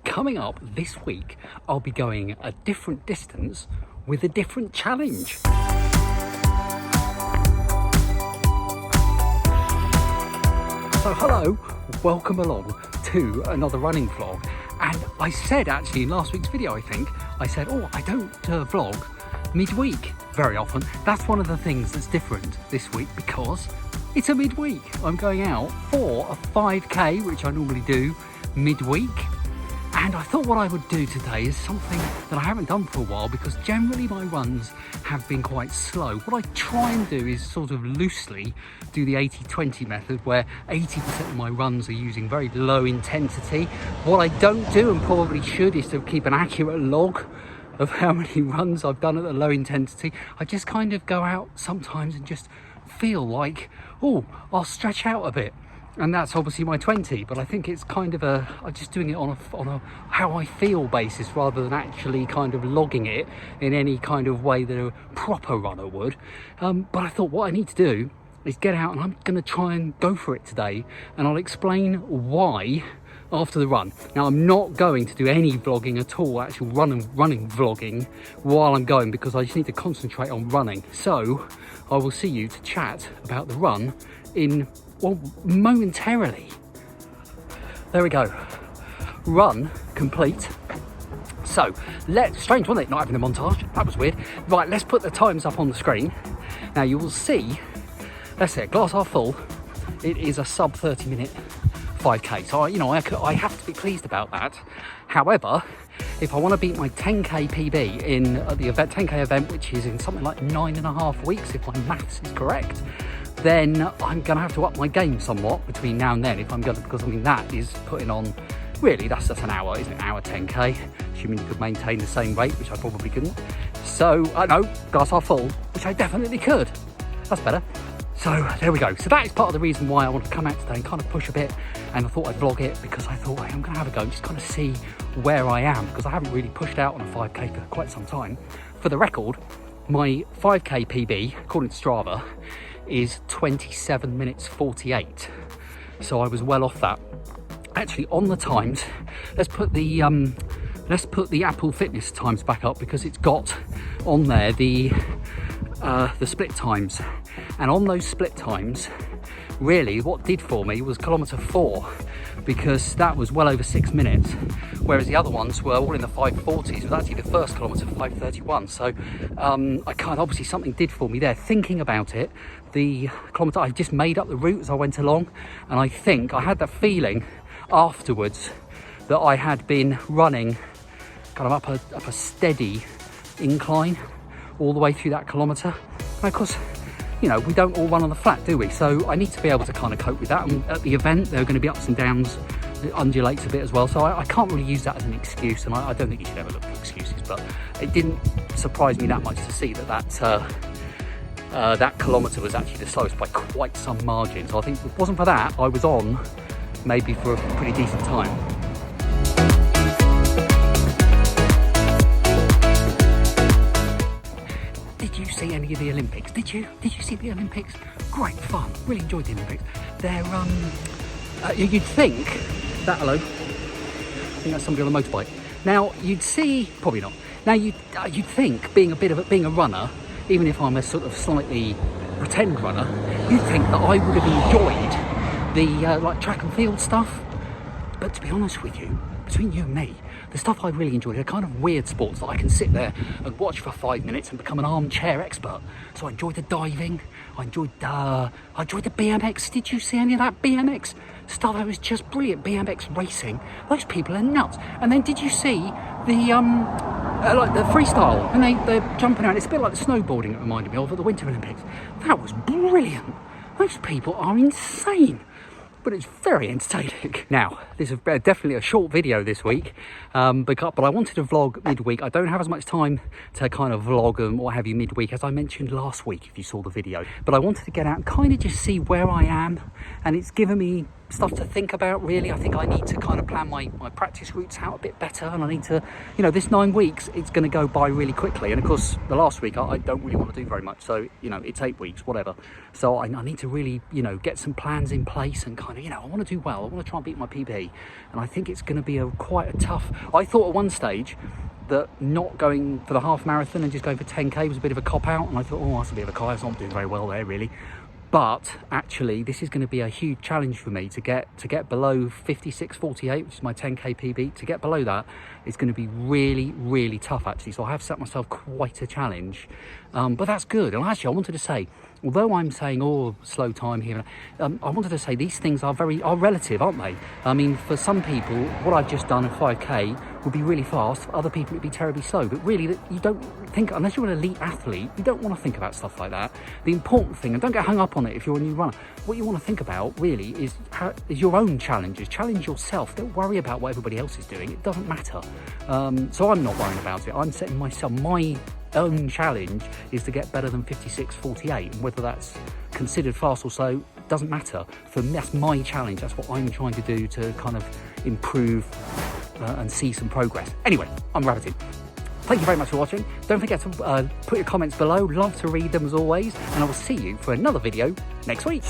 coming up this week, I'll be going a different distance with a different challenge. So hello, welcome along to another running vlog. And I said actually in last week's video, I said, oh, I don't vlog midweek very often. That's one of the things that's different this week because it's a midweek. I'm going out for a 5K, which I normally do midweek. And I thought what I would do today is something that I haven't done for a while because generally my runs have been quite slow. What I try and do is sort of loosely do the 80-20 method where 80% of my runs are using very low intensity. What I don't do and probably should is to keep an accurate log of how many runs I've done at a low intensity. I just kind of go out sometimes and just feel like, oh, I'll stretch out a bit. And that's obviously my 20, but I think it's kind of I'm just doing it on a how I feel basis rather than actually kind of logging it in any kind of way that a proper runner would. But I thought what I need to do is get out and I'm going to try and go for it today, and I'll explain why after the run. Now I'm not going to do any vlogging at all, actual running vlogging while I'm going, because I just need to concentrate on running. So I will see you to chat about the run in, well, momentarily. There we go, run complete. So strange, wasn't it, not having a montage? That was weird. Right, let's put the times up on the screen. Now you will see, that's it, glass half full. It is a sub 30-minute 5K, so I have to be pleased about that. However, if I want to beat my 10K PB in the event, 10K event, which is in something like 9.5 weeks, if my maths is correct, then I'm going to have to up my game somewhat between now and then, if I'm going to, because I mean that is putting on, really that's an hour, isn't it? Hour 10K, assuming you could maintain the same rate, which I probably couldn't. So no, glass half full, which I definitely could. That's better. So there we go. So that is part of the reason why I want to come out today and kind of push a bit, and I thought I'd vlog it because I thought, hey, I'm going to have a go and just kind of see where I am, because I haven't really pushed out on a 5K for quite some time. For the record, my 5K PB, according to Strava, is 27 minutes 48. So I was well off that. Actually, on the times, let's put the Apple Fitness times back up, because it's got on there the split times. And on those split times, really what did for me was kilometre 4, because that was well over 6 minutes, whereas the other ones were all in the 540s. It was actually the first kilometre 5:31. So I kind of, obviously something did for me there. Thinking about it, the kilometre, I just made up the route as I went along, and I think I had that feeling afterwards that I had been running kind of up a steady incline all the way through that kilometre. And of course, you know, we don't all run on the flat, do we? So I need to be able to kind of cope with that. And at the event, there are going to be ups and downs. It undulates a bit as well. So I can't really use that as an excuse. And I don't think you should ever look for excuses. But it didn't surprise me that much to see that kilometre was actually the slowest by quite some margin. So I think if it wasn't for that, I was on maybe for a pretty decent time. Did you see any of the Olympics? Did you see the Olympics? Great fun. Really enjoyed the Olympics. They're you'd think that, hello, I think that's somebody on a motorbike. Now you'd see, probably not. Now you'd think, being a runner, even if I'm a sort of slightly pretend runner, you'd think that I would have enjoyed the like track and field stuff. But to be honest with you, between you and me, the stuff I really enjoyed are kind of weird sports that I can sit there and watch for 5 minutes and become an armchair expert. So I enjoyed the diving, I enjoyed the BMX. Did you see any of that BMX stuff? It was just brilliant. BMX racing. Those people are nuts. And then did you see the like the freestyle, and they're jumping around? It's a bit like the snowboarding it reminded me of at the Winter Olympics. That was brilliant. Those people are insane. But it's very entertaining. Now, this is definitely a short video this week, but I wanted to vlog midweek. I don't have as much time to kind of vlog and what have you midweek, as I mentioned last week, if you saw the video. But I wanted to get out and kind of just see where I am, and it's given me stuff to think about, really. I think I need to kind of plan my practice routes out a bit better, and I need to, you know, this 9 weeks, it's going to go by really quickly. And of course, the last week, I don't really want to do very much. So, you know, it's 8 weeks, whatever. So I need to really, you know, get some plans in place and kind of, you know, I want to do well. I want to try and beat my PB. And I think it's going to be quite a tough, I thought at one stage that not going for the half marathon and just going for 10K was a bit of a cop-out. And I thought, oh, that's a bit of a cop-out. I'm not doing very well there, really. But actually, this is going to be a huge challenge for me to get below 56:48, which is my 10K PB. To get below that is going to be really, really tough, actually. So I have set myself quite a challenge, but that's good. And actually, I wanted to say, although I'm saying, oh, slow time here, I wanted to say these things are relative, aren't they? I mean, for some people, what I've just done in 5K would be really fast. For other people, it'd be terribly slow. But really, you don't think, unless you're an elite athlete, you don't want to think about stuff like that. The important thing, and don't get hung up on it if you're a new runner, what you want to think about really is your own challenges. Challenge yourself. Don't worry about what everybody else is doing. It doesn't matter. So I'm not worrying about it. I'm setting myself, my own challenge is to get better than 56:48, and whether that's considered fast or slow doesn't matter. For me, that's my challenge. That's what I'm trying to do to kind of improve and see some progress. Anyway, I'm rabbiting. Thank you very much for watching. Don't forget to put your comments below. Love to read them as always, and I will see you for another video next week.